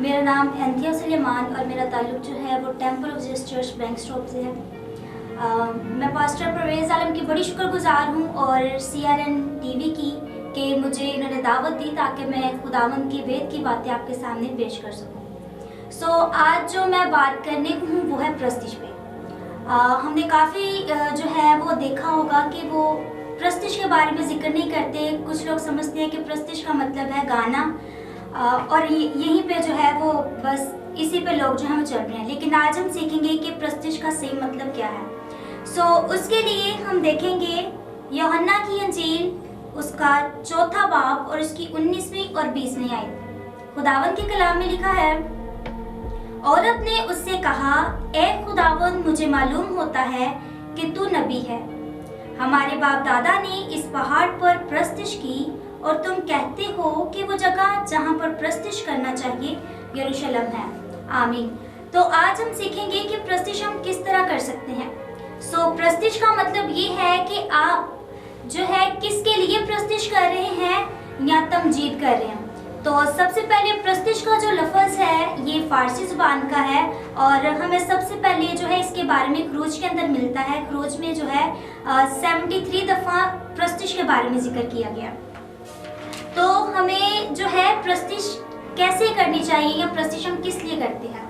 मेरा नाम एंथिया सुलेमान और मेरा ताल्लुक़ जो है वो टेम्पल ऑफ जीसस चर्च बैंकस्टॉप से है। मैं पास्टर परवेज़ आलम की बड़ी शुक्रगुजार हूँ और CRN TV की कि मुझे इन्होंने दावत दी ताकि मैं खुदावंद की वेद की बातें आपके सामने पेश कर सकूँ। आज जो मैं बात करने को हूँ वो है प्रस्तिश पे। हमने काफ़ी जो है वो देखा होगा कि वो प्रस्तिश के बारे में जिक्र नहीं करते। कुछ लोग समझते हैं कि प्रस्तिश का मतलब है गाना और यहीं पे जो है वो बस इसी पे लोग जो है वो चल रहे हैं। लेकिन आज हम सीखेंगे कि प्रस्तिश का सही मतलब क्या है। उसके लिए हम देखेंगे यूहन्ना की इंजील उसका 4था बाब और उसकी 19वीं और 20वीं आयत। खुदावंद के कलाम में लिखा है, औरत ने उससे कहा, ए खुदावंद, मुझे मालूम होता है कि तू नबी है। हमारे बाप दादा ने इस पहाड़ पर प्रस्तिश की और तुम कहते हो कि वो जगह जहाँ पर प्रस्तिश करना चाहिए यरूशलेम है। आमीन। तो आज हम सीखेंगे कि प्रस्तिश हम किस तरह कर सकते हैं। प्रस्तिश का मतलब ये है कि आप जो है किसके लिए प्रस्तिश कर रहे हैं या तमजीद कर रहे हैं। तो सबसे पहले प्रस्तिश का जो लफ्ज़ है ये फारसी ज़ुबान का है और हमें सबसे पहले जो है इसके बारे में क्रूज के अंदर मिलता है। क्रूज में जो है 73 दफ़ा प्रस्तिश के बारे में जिक्र किया गया। तो हमें जो है प्रस्तिश कैसे करनी चाहिए या प्रस्तिश हम किस लिए करते हैं।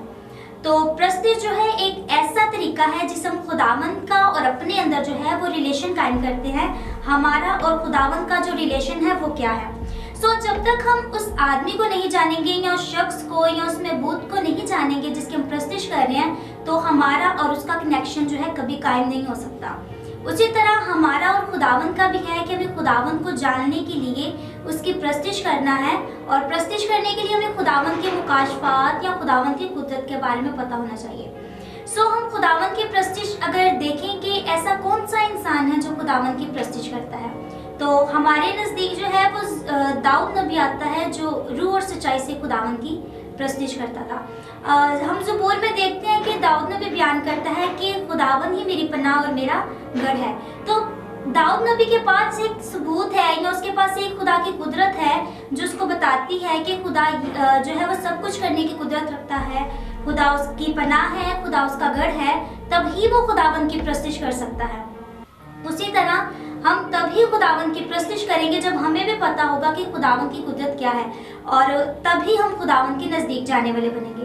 तो प्रस्तिश जो है एक ऐसा तरीका है जिससे हम खुदावंद का और अपने अंदर जो है वो रिलेशन कायम करते हैं। हमारा और खुदावंद का जो रिलेशन है वो क्या है। जब तक हम उस आदमी को नहीं जानेंगे या उस शख्स को या उस महबूद को नहीं जानेंगे जिसकी हम प्रस्तिश कर रहे हैं, तो हमारा और उसका कनेक्शन जो है कभी कायम नहीं हो सकता। उसी तरह हमारा और खुदावंद का भी है कि हमें खुदावंद को जानने के लिए उसकी प्रस्तिश करना है और प्रस्तिश करने के लिए हमें खुदावंद के मुकाशफात या खुदावंद की कुदरत के बारे में पता होना चाहिए। हम खुदावंद की प्रस्तिश अगर देखें कि ऐसा कौन सा इंसान है जो खुदावंद की प्रस्तिश करता है, तो हमारे नज़दीक जो है वो दाऊद नबी आता है जो रूह और सच्चाई से खुदावंद की प्रस्तिश करता था। हम ज़बूर में देखते हैं कि दाऊद नबी बयान करता है कि खुदावंद ही मेरी पनाह और मेरा गढ़ है। तो दाऊद नबी के पास एक सबूत है या उसके पास एक खुदा की कुदरत है जो उसको बताती है कि खुदा जो है वो सब कुछ करने की कुदरत रखता है, खुदा उसकी पनाह है, खुदा उसका गढ़ है, तभी वो खुदावंद की प्रस्तिश कर सकता है। उसी तरह हम तभी खुदावंद की प्रस्तिश करेंगे जब हमें भी पता होगा कि खुदावंद की कुदरत क्या है और तभी हम खुदावंद के नज़दीक जाने वाले बनेंगे।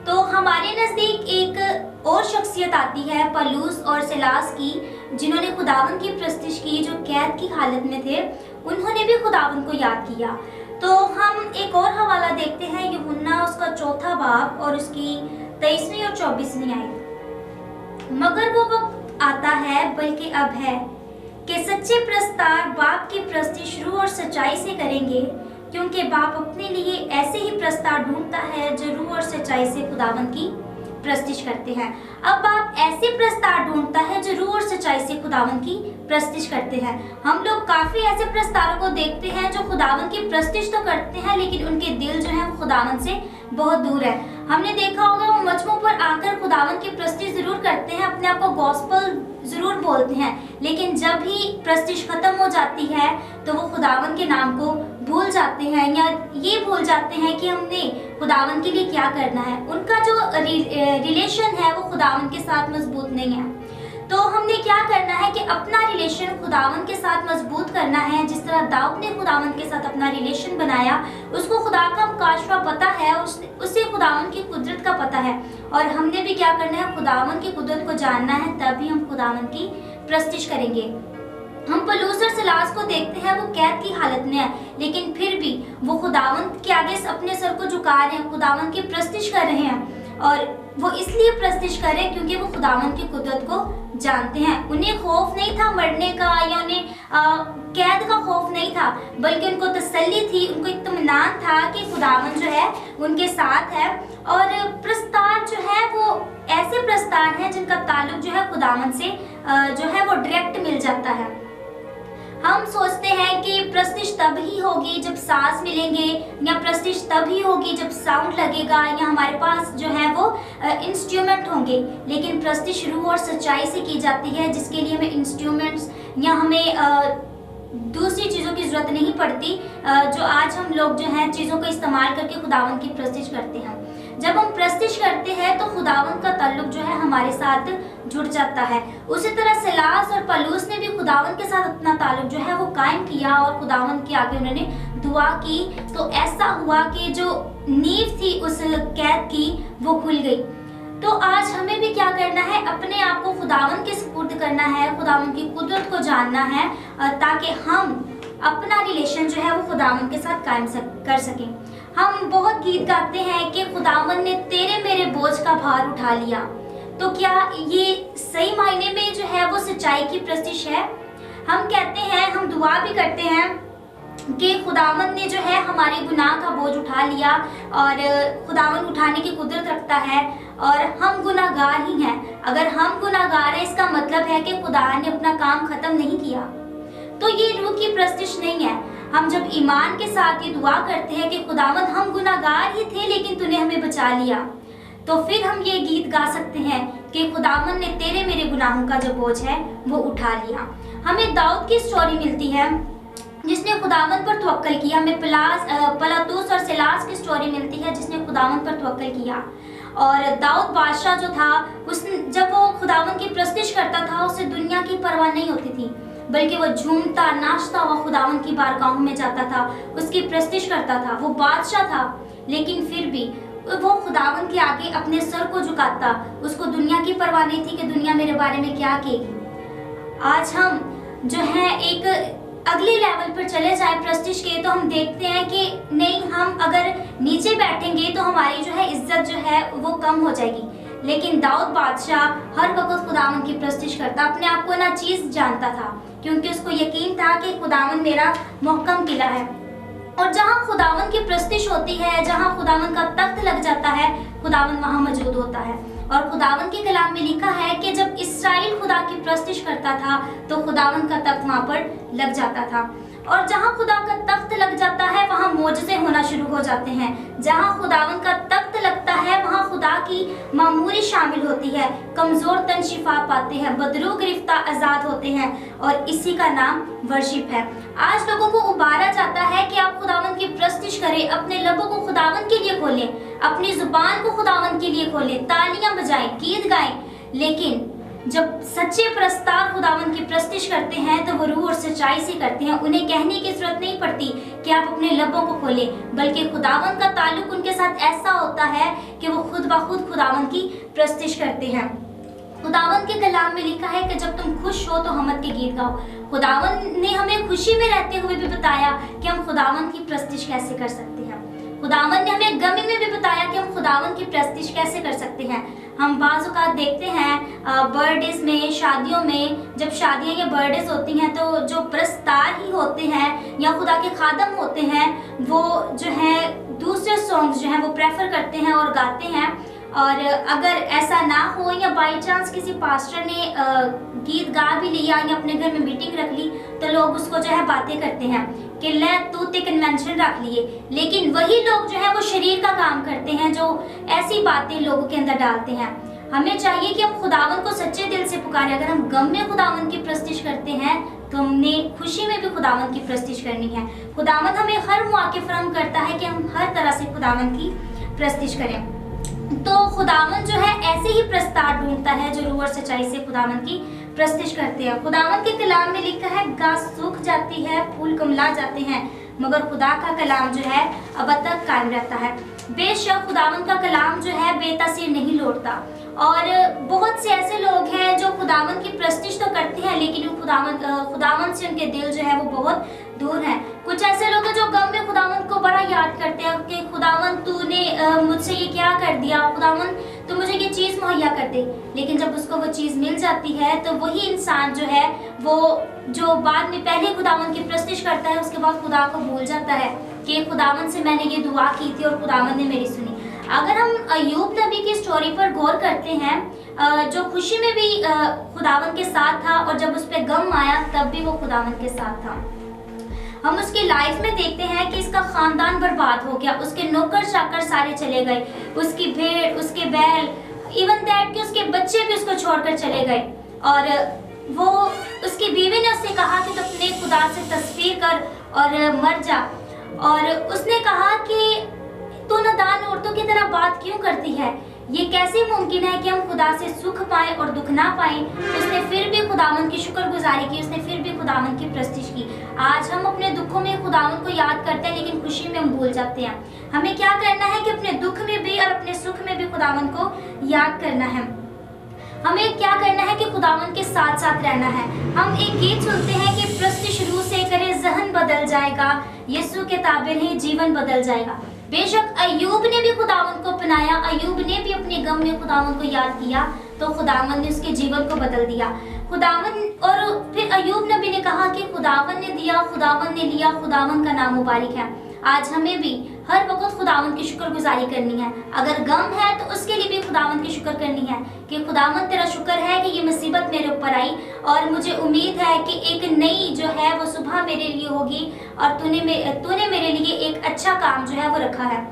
तो हमारे नज़दीक एक और शख्सियत आती है पलूस और सिलास की, जिन्होंने खुदावंद की प्रस्तिश की, जो कैद की हालत में थे। उन्होंने भी खुदावंद को याद किया। तो हम एक और हवाला देखते हैं यूहन्ना उसका 4था बाब और उसकी 23वीं और 24वीं आयत। मगर वो वक्त आता है, बल्कि अब है, कि सच्चे प्रस्तार बाप की प्रस्तिश रूह और सच्चाई से करेंगे, क्योंकि बाप अपने लिए ऐसे ही प्रस्तार ढूंढता है जो रूह और सच्चाई से खुदावंद की प्रस्तिश करते हैं। अब बाप ऐसे प्रस्तार ढूंढता है जो रूह और सच्चाई से खुदावंद की प्रस्तिश करते हैं। हम लोग काफी ऐसे प्रस्तारों को देखते हैं जो खुदावंद की प्रस्तिश तो करते हैं लेकिन उनके दिल जो है वो खुदावंद से बहुत दूर है। हमने देखा होगा वो मजमू पर आकर खुदावंद की प्रस्तिश जरूर करते हैं, अपने आप को गॉस्पल जरूर बोलते हैं, लेकिन जब ही प्रस्तिश खत्म हो जाती है तो वो खुदावंद के नाम को भूल जाते हैं या ये भूल जाते हैं कि हमने खुदावंद के लिए क्या करना है। उनका जो रिलेशन है वो खुदावंद के साथ मजबूत नहीं है। तो हमने क्या करना है कि अपना रिलेशन खुदावंद के साथ मजबूत करना है। जिस तरह दाऊद ने खुदावंद के साथ अपना रिलेशन बनाया, उसको खुदा का मुकाशफा पता है, उसे खुदावंद की कुदरत का पता है और हमने भी क्या करना है, खुदावंद की कुदरत को जानना है, तभी हम खुदावंद की प्रस्तिश करेंगे। हम पलूस और सिलास को देखते हैं, वो कैद की हालत में है लेकिन फिर भी वो खुदावंद के आगे अपने सर को झुका रहे हैं, खुदावंद की प्रस्तिश कर रहे हैं और वो इसलिए प्रस्तिश कर रहे हैं क्योंकि वो खुदावंद की कुदरत को जानते हैं। उन्हें खौफ नहीं था मरने का या उन्हें कैद का खौफ नहीं था, बल्कि उनको तसल्ली थी, उनको इत्मीनान था कि खुदावंद जो है उनके साथ है। और प्रस्तार जो है वो ऐसे प्रस्तार हैं जिनका ताल्लुक जो है खुदावंद से जो है वो डायरेक्ट मिल जाता है। हम सोचते हैं कि प्रस्तिश तब ही होगी जब सांस मिलेंगे या प्रस्तिश तब ही होगी जब साउंड लगेगा या हमारे पास जो है वो इंस्ट्रूमेंट होंगे, लेकिन प्रस्तिश रूह और सच्चाई से की जाती है जिसके लिए हमें इंस्ट्रूमेंट्स या हमें दूसरी चीज़ों की ज़रूरत नहीं पड़ती जो आज हम लोग जो हैं चीज़ों को इस्तेमाल करके खुदावंद की प्रस्तिश करते हैं। जब हम प्रस्तिश करते हैं तो खुदावंद का ताल्लुक जो है हमारे साथ जुड़ जाता है। उसी तरह सिलास और पलूस ने भी खुदावंद के साथ अपना ताल्लुक जो है वो कायम किया और खुदावंद के आगे उन्होंने दुआ की, तो ऐसा हुआ कि जो नींव थी उस कैद की वो खुल गई। तो आज हमें भी क्या करना है, अपने आप को खुदावंद के सुपुर्द करना है, खुदावंद की कुदरत को जानना है, ताकि हम अपना रिलेशन जो है वो खुदावंद के साथ कायम कर सकें। हम बहुत गीत गाते हैं कि खुदावंद ने तेरे मेरे बोझ का भार उठा लिया। तो क्या ये सही मायने में जो है वो सच्चाई की प्रस्तिश है? हम कहते हैं, हम दुआ भी करते हैं कि खुदावंद ने जो है हमारे गुनाह का बोझ उठा लिया, और खुदावंद उठाने की कुदरत रखता है, और हम गुनाहगार ही हैं। अगर हम गुनाहगार हैं इसका मतलब है कि खुदा ने अपना काम खत्म नहीं किया। तो ये रूह की प्रस्तिश नहीं है। हम जब ईमान के साथ ये दुआ करते हैं कि खुदावंद हम गुनाहगार ही थे लेकिन तूने हमें बचा लिया, तो फिर हम ये गीत गा सकते हैं कि खुदावंद ने तेरे मेरे गुनाहों का जो बोझ है वो उठा लिया। हमें दाऊद की स्टोरी मिलती है जिसने खुदावंद पर तवक्कल किया। हमें पलातूस और सिलास की स्टोरी मिलती है जिसने खुदावंद पर तवक्कल किया। और दाऊद बादशाह जो था, उसने जब वो खुदावंद की प्रस्तिश करता था उसे दुनिया की परवाह नहीं होती थी, बल्कि वो झूमता नाचता हुआ खुदावंद की बारगाहों में जाता था, उसकी प्रस्तिश करता था। वो बादशाह था लेकिन फिर भी वो खुदावंद के आगे अपने सर को झुकाता। उसको दुनिया की परवाह नहीं थी कि दुनिया मेरे बारे में क्या कहेगी। आज हम जो है एक अगले लेवल पर चले जाए प्रस्तिश के, तो हम देखते हैं कि नहीं, हम अगर नीचे बैठेंगे तो हमारी जो है इज्जत जो है वो कम हो जाएगी। लेकिन दाऊद बादशाह हर वक्त खुदावंद की प्रस्तिश करता, अपने आप को ना चीज जानता था, क्योंकि उसको यकीन था कि खुदावंद मेरा मुहक्कम किला है। और जहाँ खुदावंद की प्रस्तिश होती है, जहाँ खुदावंद का तख्त लग जाता है, खुदावंद वहाँ मौजूद होता है। और खुदावंद के कलाम में लिखा है कि जब इस्राएल खुदा की प्रस्तिश करता था तो खुदावंद का तख्त वहाँ पर लग जाता था। और जहाँ खुदा का तख्त लग जाता है वहाँ मोजज़े होना शुरू हो जाते हैं। जहाँ खुदावंद का तख्त लगता है वहाँ खुदा की मामूरी शामिल होती है, कमज़ोर तन शिफा पाते हैं, बदरू गिरफ्तार आज़ाद होते हैं, और इसी का नाम वर्शिप है। आज लोगों को उबारा जाता है कि आप खुदावंद की प्रस्तिश करें, अपने लबों को खुदावंद के लिए खोलें, अपनी जुबान को खुदावंद के लिए खोलें, तालियां बजाएं, गीत गाएं। लेकिन जब सच्चे प्रस्ताव खुदावंद की प्रस्तिश करते हैं तो वो रूह और सच्चाई से करते हैं। उन्हें कहने की जरूरत नहीं पड़ती कि आप अपने लबों को खोलें, बल्कि खुदावंद का ताल्लुक उनके साथ ऐसा होता है कि वो खुद ब खुद खुदावंद की प्रस्तिश करते हैं। खुदावंद के कलाम में लिखा है कि जब तुम खुश हो तो हमद के गीत गाओ। खुदावंद ने हमें खुशी में रहते हुए भी बताया कि हम खुदावंद की प्रस्तिश कैसे कर सकते हैं। खुदावंद ने हमें गमी में भी बताया कि हम खुदावंद की प्रस्तिश कैसे कर सकते हैं। हम बाज़ औक़ात देखते हैं बर्थडेज में, शादियों में, जब शादियां या बर्थडेज होती हैं तो जो प्रस्तार ही होते हैं या खुदा के खादम होते हैं वो जो है दूसरे सॉन्ग्स जो हैं वो प्रेफर करते हैं और गाते हैं। और अगर ऐसा ना हो या बाई चांस किसी पास्टर ने गीत गा भी लिया या अपने घर में मीटिंग रख ली तो लोग उसको जो है बातें करते हैं कि ले तू ते कन्वेंशन रख लिए। लेकिन वही लोग जो है वो शरीर का काम करते हैं, जो ऐसी बातें लोगों के अंदर डालते हैं। हमें चाहिए कि हम खुदावंद को सच्चे दिल से पुकारें। अगर हम गम में खुदावंद की प्रस्तिश करते हैं तो हमने खुशी में भी खुदावंद की प्रस्तिश करनी है। खुदावंद हमें हर मौके फराहम करता है कि हम हर तरह से खुदावंद की प्रस्तिश करें। तो खुदावंद जो है ऐसे ही प्रस्ताव ढूंढता है जो रूह और सच्चाई से खुदावंद की प्रस्तिश करते हैं। खुदावंद के कलाम में लिखा है घास सूख जाती है, फूल कमला जाते हैं, मगर खुदा का कलाम जो है अब तक कायम रहता है। बेशक खुदावंद का कलाम जो है बेतासीर नहीं लौटता। और बहुत से ऐसे लोग हैं जो खुदावंद की प्रस्तिश तो करते हैं लेकिन खुदावंद से उनके दिल जो है वो बहुत दूर हैं। कुछ ऐसे लोग हैं जो गम में खुदावंद को बड़ा याद करते हैं कि खुदावंद तूने मुझसे ये क्या कर दिया, खुदावंद तू मुझे ये चीज़ मुहैया कर दे। लेकिन जब उसको वो चीज़ मिल जाती है तो वही इंसान जो है वो जो बाद में पहले खुदावंद की प्रस्तिश करता है उसके बाद खुदा को भूल जाता है कि खुदावंद से मैंने ये दुआ की थी और खुदावंद ने मेरी सुनी। अगर हम अय्यूब नबी की स्टोरी पर गौर करते हैं, जो खुशी में भी खुदावंद के साथ था और जब उस पर गम आया तब भी वो खुदावंद के साथ था। हम उसकी लाइफ में देखते हैं कि इसका खानदान बर्बाद हो गया, उसके नौकर चाकर सारे चले गए, उसकी भेड़, उसके बैल, इवन दैट कि उसके बच्चे भी उसको छोड़कर चले गए। और वो उसकी बीवी ने उससे कहा कि तू अपने खुदा से तस्वीर कर और मर जा। और उसने कहा कि तो नादान औरतों की तरह बात क्यों करती है? ये कैसे मुमकिन है कि हम खुदा से सुख पाएं और दुख ना पाएं? उसने फिर भी खुदावंद की शुक्रगुजारी की, उसने फिर भी खुदावंद की प्रस्तिश की। आज हम अपने दुखों में खुदावंद को याद करते हैं, लेकिन खुशी में हम भूल जाते हैं। हमें क्या करना है कि अपने दुख में भी और अपने सुख में भी खुदावंद को याद करना है। हमें क्या करना है कि खुदावंद के साथ साथ रहना है। हम एक गीत सुनते हैं कि प्रस्तिश रूह से करे जहन बदल जाएगा, यीशु के ताबे नहीं जीवन बदल जाएगा। बेशक अय्यूब ने भी खुदावंद को अपनाया, अय्यूब ने भी अपने गम में खुदावंद को याद किया, तो खुदावंद ने उसके जीवन को बदल दिया। खुदावंद और फिर अय्यूब नबी ने कहा कि खुदावंद ने दिया, खुदावंद ने लिया, खुदावंद का नाम मुबारक है। आज हमें भी हर वक्त खुदावंद की शुक्रगुजारी करनी है। अगर गम है तो उसके लिए भी खुदावंद की शुक्र करनी है कि खुदावंद तेरा शुक्र है कि ये मुसीबत मेरे ऊपर आई और मुझे उम्मीद है कि एक नई जो है वो सुबह मेरे लिए होगी और तूने मेरे लिए एक अच्छा काम जो है वो रखा है।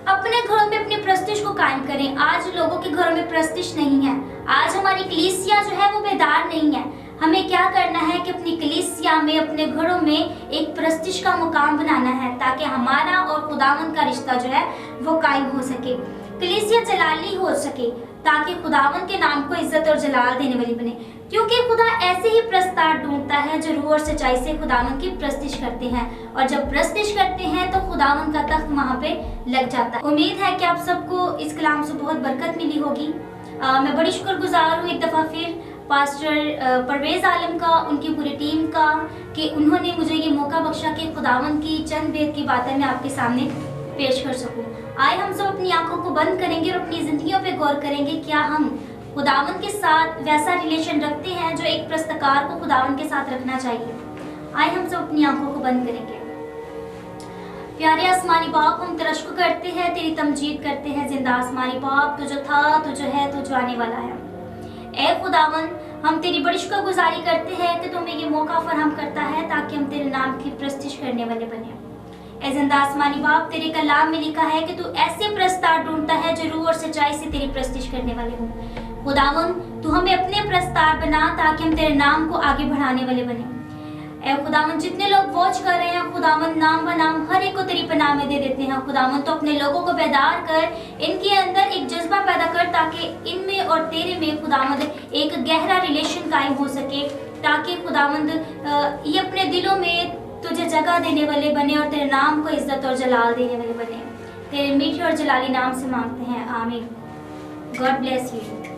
अपने घरों में अपनी प्रस्तिश को कायम करें। आज लोगों के घरों में प्रस्तिश नहीं है। आज हमारी कलीसिया जो है वो बेदार नहीं है। हमें क्या करना है कि अपनी कलीसिया में, अपने घरों में एक प्रस्तिश का मुकाम बनाना है ताकि हमारा और खुदावंद का रिश्ता जो है वो कायम हो सके, कलीसिया जलाली हो सके, ताकि खुदावंद के नाम को इज्जत और जलाल देने वाली बने। क्योंकि खुदा ऐसे ही प्रस्ताव ढूंढता है जो रूह और सच्चाई से खुदावंद की प्रस्तिश करते हैं, और जब प्रस्तिश करते हैं तो खुदावंद का तख्त वहाँ पे लग जाता है। उम्मीद है कि आप सबको इस कलाम से बहुत बरकत मिली होगी। मैं बड़ी शुक्रगुजार हूँ एक दफ़ा फिर पास्टर परवेज़ आलम का, उनकी पूरी टीम का, कि उन्होंने मुझे ये मौका बख्शा कि खुदावंद की चंद बेद की बातें मैं आपके सामने पेश कर सकूं। आए हम सब अपनी आंखों को बंद करेंगे और अपनी जिंदगियों पे गौर करेंगे। क्या हम खुदावंद के साथ वैसा रिलेशन रखते हैं जो एक प्रस्तकार को खुदावंद के साथ रखना चाहिए? आए हम सब अपनी आंखों को बंद करेंगे। प्यारे आसमानी बाप, हम तेरा शुक्र करते हैं, तेरी तमजीद करते हैं। जिंदा आसमानी बाप, तू जो था, तू जो है, तू जो आने वाला है। ऐ खुदावंद, हम तेरी बड़ी शुक्रगुजारी करते हैं कि तुम्हें ये मौका फराहम करता है ताकि हम तेरे नाम की प्रस्तिश करने वाले बने। ऐ जिंदा आसमानी बाप, तेरे कलाम में लिखा है कि तू ऐसे प्रस्ताव ढूंढता है जो रूह और सच्चाई से तेरी प्रस्तिश करने वाले हों। खुदावंद, तू हमें अपने प्रस्ताव बना ताकि हम तेरे नाम को आगे बढ़ाने वाले बने। ऐ खुदावंद, जितने लोग वॉच कर रहे हैं खुदावंद, नाम ब नाम हर एक को तेरी पनाह में दे देते हैं। खुदावंद, तो अपने लोगों को बेदार कर, इनके अंदर एक जज्बा पैदा कर ताकि इनमें और तेरे में खुदावंद एक गहरा रिलेशन कायम हो सके, ताकि खुदावंद ये अपने दिलों में तुझे जगह देने वाले बने और तेरे नाम को इज्जत और जलाल देने वाले बने। तेरे मीठे और जलाली नाम से मांगते हैं, आमीन। God bless you.